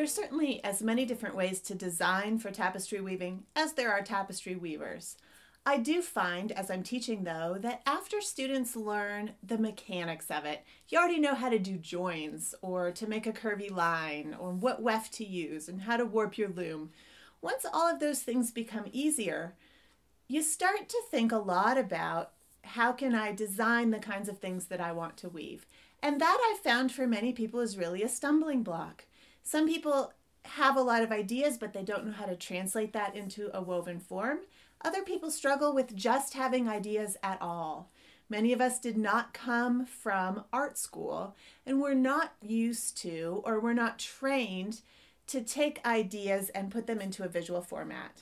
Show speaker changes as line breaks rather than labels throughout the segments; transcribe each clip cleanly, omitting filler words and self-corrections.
There's certainly as many different ways to design for tapestry weaving as there are tapestry weavers. I do find, as I'm teaching though, that after students learn the mechanics of it, you already know how to do joins or to make a curvy line or what weft to use and how to warp your loom. Once all of those things become easier, you start to think a lot about how can I design the kinds of things that I want to weave. And that I've found for many people is really a stumbling block. Some people have a lot of ideas, but they don't know how to translate that into a woven form. Other people struggle with just having ideas at all. Many of us did not come from art school, and we're not used to, or we're not trained to take ideas and put them into a visual format.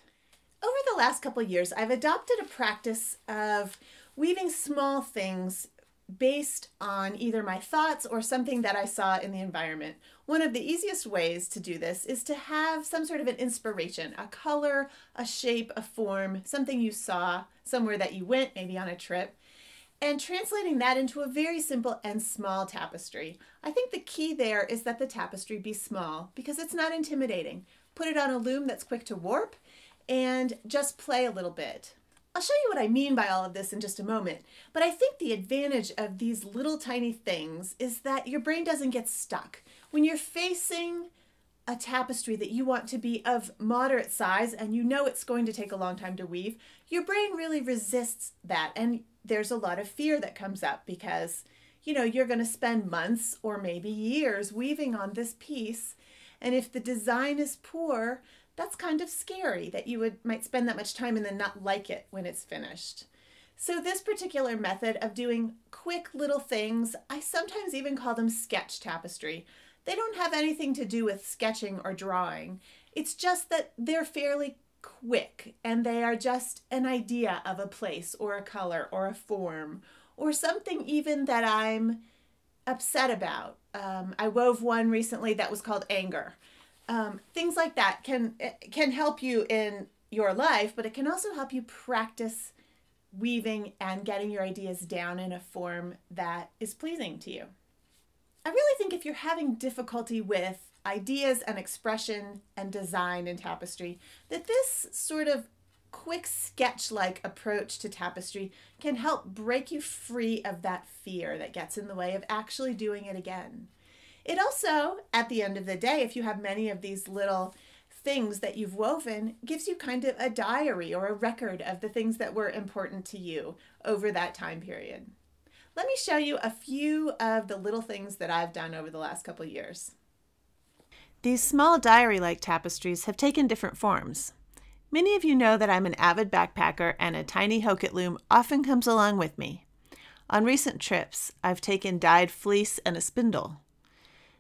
Over the last couple years, I've adopted a practice of weaving small things based on either my thoughts or something that I saw in the environment. One of the easiest ways to do this is to have some sort of an inspiration, a color, a shape, a form, something you saw somewhere that you went, maybe on a trip, and translating that into a very simple and small tapestry. I think the key there is that the tapestry be small because it's not intimidating. Put it on a loom that's quick to warp and just play a little bit. I'll show you what I mean by all of this in just a moment, but I think the advantage of these little tiny things is that your brain doesn't get stuck. When you're facing a tapestry that you want to be of moderate size and you know it's going to take a long time to weave, your brain really resists that, and there's a lot of fear that comes up because you're going to spend months or maybe years weaving on this piece, and if the design is poor, that's kind of scary that you might spend that much time and then not like it when it's finished. So this particular method of doing quick little things, I sometimes even call them sketch tapestry. They don't have anything to do with sketching or drawing. It's just that they're fairly quick and they are just an idea of a place or a color or a form or something even that I'm upset about. I wove one recently that was called anger. Things like that can help you in your life, but it can also help you practice weaving and getting your ideas down in a form that is pleasing to you. I really think if you're having difficulty with ideas and expression and design in tapestry, that this sort of quick sketch-like approach to tapestry can help break you free of that fear that gets in the way of actually doing it again. It also, at the end of the day, if you have many of these little things that you've woven, gives you kind of a diary or a record of the things that were important to you over that time period. Let me show you a few of the little things that I've done over the last couple of years. These small diary-like tapestries have taken different forms. Many of you know that I'm an avid backpacker and a tiny Hoket loom often comes along with me. On recent trips, I've taken dyed fleece and a spindle.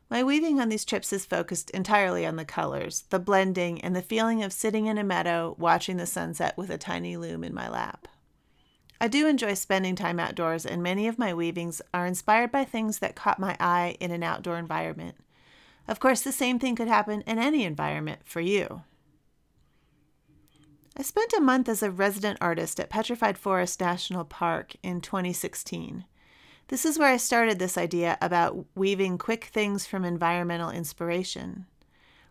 My weaving on these trips is focused entirely on the colors, the blending, and the feeling of sitting in a meadow watching the sunset with a tiny loom in my lap. I do enjoy spending time outdoors, and many of my weavings are inspired by things that caught my eye in an outdoor environment. Of course, the same thing could happen in any environment for you. I spent a month as a resident artist at Petrified Forest National Park in 2016. This is where I started this idea about weaving quick things from environmental inspiration.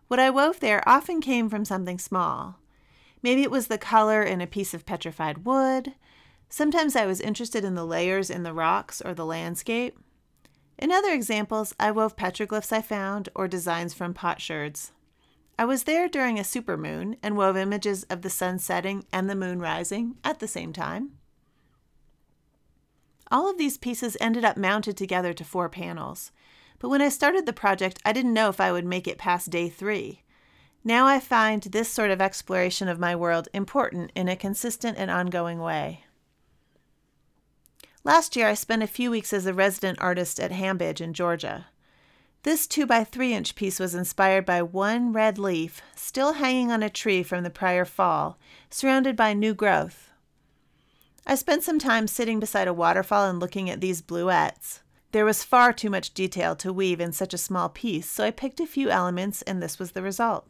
What I wove there often came from something small. Maybe it was the color in a piece of petrified wood. Sometimes I was interested in the layers in the rocks or the landscape. In other examples, I wove petroglyphs I found or designs from potsherds. I was there during a supermoon and wove images of the sun setting and the moon rising at the same time. All of these pieces ended up mounted together to 4 panels, but when I started the project, I didn't know if I would make it past day 3. Now I find this sort of exploration of my world important in a consistent and ongoing way. Last year, I spent a few weeks as a resident artist at Hambidge in Georgia. This 2x3-inch piece was inspired by one red leaf still hanging on a tree from the prior fall, surrounded by new growth. I spent some time sitting beside a waterfall and looking at these bluettes. There was far too much detail to weave in such a small piece, so I picked a few elements and this was the result.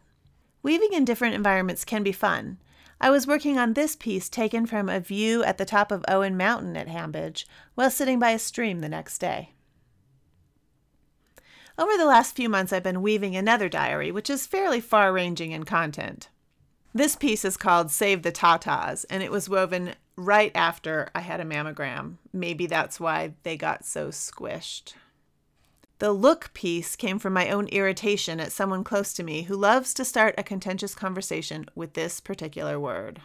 Weaving in different environments can be fun. I was working on this piece taken from a view at the top of Owen Mountain at Hambidge while sitting by a stream the next day. Over the last few months, I've been weaving another diary, which is fairly far-ranging in content. This piece is called Save the Tatas, and it was woven right after I had a mammogram. Maybe that's why they got so squished. The look piece came from my own irritation at someone close to me who loves to start a contentious conversation with this particular word.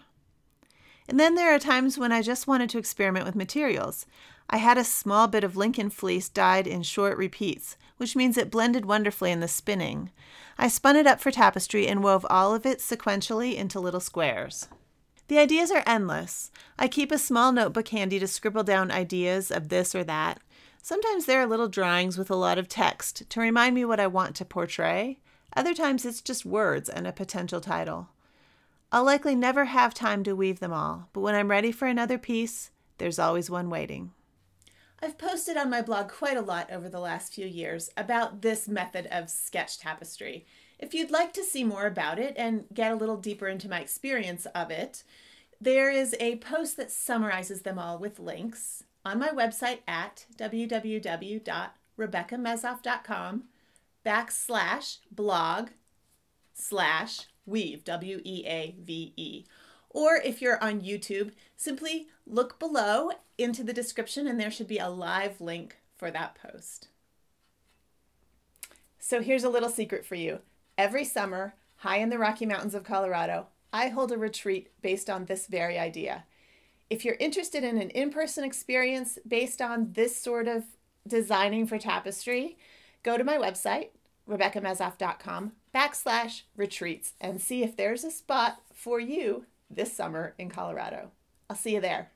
And then there are times when I just wanted to experiment with materials. I had a small bit of Lincoln fleece dyed in short repeats, which means it blended wonderfully in the spinning. I spun it up for tapestry and wove all of it sequentially into little squares. The ideas are endless. I keep a small notebook handy to scribble down ideas of this or that. Sometimes there are little drawings with a lot of text to remind me what I want to portray. Other times it's just words and a potential title. I'll likely never have time to weave them all, but when I'm ready for another piece, there's always one waiting. I've posted on my blog quite a lot over the last few years about this method of sketch tapestry. If you'd like to see more about it and get a little deeper into my experience of it, there is a post that summarizes them all with links on my website at www.rebeccamezoff.com/blog/weave, W-E-A-V-E. Or if you're on YouTube, simply look below into the description and there should be a live link for that post. So here's a little secret for you. Every summer, high in the Rocky Mountains of Colorado, I hold a retreat based on this very idea. If you're interested in an in-person experience based on this sort of designing for tapestry, go to my website, rebeccamezoff.com/retreats, and see if there's a spot for you this summer in Colorado. I'll see you there.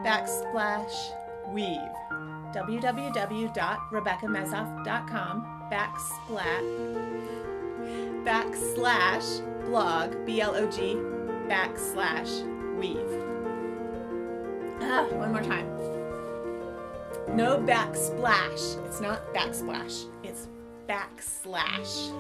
Backsplash weave, www.rebeccamezoff.com/blog, B-L-O-G, /weave. One more time. No backsplash. It's not backsplash. It's backslash.